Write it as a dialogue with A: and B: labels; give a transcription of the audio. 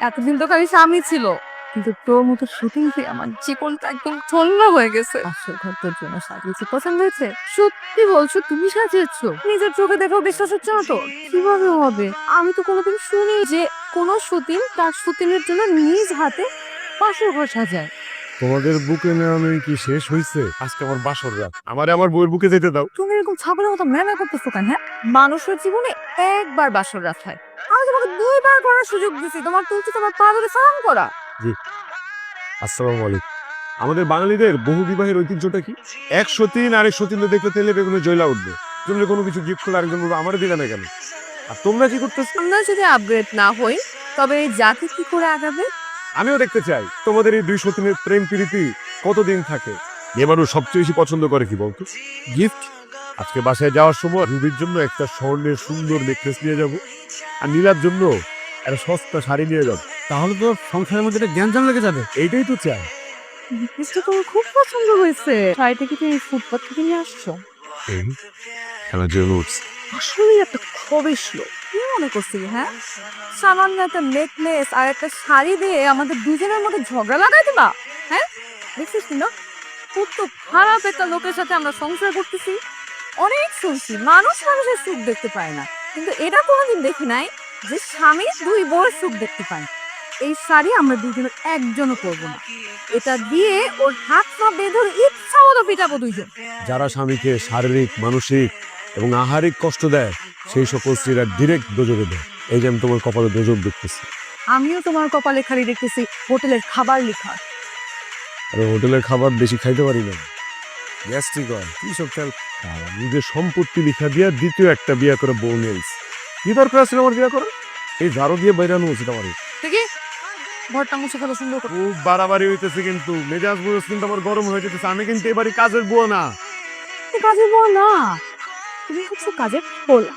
A: এতদিন তো খালি স্বামী ছিল, কিন্তু তোর মতো শুটিং পেয়ে আমার জীবনটা একদম ধন্য হয়ে গেছে। আসল ঘর তোর জন্য সাজিয়েছি, পছন্দ হয়েছে? সত্যি বলছো তুমি সাজিয়েছো? নিজের চোখে দেখেও বিশ্বাস হচ্ছে না তো? কিভাবে হবে? আমি তো কোনোদিন শুনি যে কোনো শুটিং তার শুটিংয়ের জন্য নিজ হাতে বাসর ঘর সাজায়।
B: তোমাদের বুকে নেওয়ানো কি শেষ হইছে? আজকে আমার বাসর রাত, আমার বউয়ের বুকে যেতে দাও।
A: তুমি এরকম ছাগলের মতো ম্যামের করতেছো কেন? হ্যাঁ, মানুষের জীবনে একবার বাসর রাত হয়, আমি তোমাকে দুইবার করার সুযোগ দিছি, তোমার তুলছি তোমার পা ধরে সালাম করা।
B: জি, আসসালামু আলাইকুম। আমাদের বাঙালিদের বহু বিবাহের ঐতিহ্যটা কি? 103 আর 103 দেখলে তেলে বেগুনে জ্বলা উঠবে। তুমি কোনো কিছু গিফট করলে আরেকজন বলবে আমারে দিলে না কেন? আর তোমরা কি করতেছো?
A: আমরা যদি আপগ্রেড না হই তবে এই জাতি কি করে আগাবে?
B: আমিও দেখতে চাই তোমাদের এই 2 সতীনের প্রেম প্রীতি কতদিন থাকে। এ মানুষ সবচেয়ে বেশি পছন্দ করে কি বলতো? গিফট। আজকে বাসায় যাওয়ার সময় রুবির জন্য একটা স্বর্ণের সুন্দর নেকলেস নিয়ে যাব, আর নীলার জন্য একটা সস্তা শাড়ি নিয়ে যাব।
C: তাহলে তো সংসারের মধ্যে একটা জ্ঞানজাম লেগে যাবে।
B: এইটাই তো চাই।
A: জিনিসটা তোমার খুব পছন্দ হয়েছে। শাড়িটা কি তুমি ফুটপাত থেকে নিয়ে আসছো?
B: খেলার জন্য উঠছি।
A: আসলে একটা খবিস লোক। কি মনে করছিলি? হ্যাঁ, সামান্য একটা নেকলেস আর একটা শাড়ি দিয়ে আমাদের দুজনের মধ্যে ঝগড়া লাগাই দিবা? হ্যাঁ, দেখছিস না কত খারাপ একটা লোকের সাথে আমরা সংসার করতেছি। অনেক শুনছি মানুষ মানুষের সুখ দেখতে পায় না, কিন্তু এটা কোনোদিন দেখি নাই যে স্বামী দুই বউয়ের সুখ দেখতে পায়। এই শাড়ি আমরা দুজনের একজনও করবো না, এটা দিয়ে ওর হাত পা বেঁধে ইচ্ছা মতো পিটাবো দুইজন।
B: যারা স্বামীকে শারীরিক, মানসিক এবং আহারিক কষ্ট দেয়, সেই সকল স্ত্রীরা ডিরেক্ট দোজরে দেয়। এই যে আমি তোমার কপালে দোজর দেখতেছি।
A: আমিও তোমার কপালে খালি দেখতেছি হোটেলের খাবার লেখা।
B: আর হোটেলের খাবার বেশি খাইতে পারি না, গ্যাস্ট্রিক হয়। কি সব খেয়াল, নিজের সম্পত্তি লিখা দিয়া দ্বিতীয় একটা বিয়ে করে বউ নিয়ে আইছি। কি দরকার আছে আমার বিয়ে করা? এই ঝাড়ু দিয়ে বাইরানো উচিত আমার।
A: দেখি ঘরটা মুছে ফেলো সুন্দর করে।
B: খুব বাড়াবাড়ি হইতেছে, কিন্তু মেজাজ বুঝেছ কিন্তু আমার গরম হয়ে যেতেছে। আমি কিন্তু এবারই কাজের বুয়া না।
A: তুমি কাজের বউ না, তুমি হচ্ছে কাজের পোলা।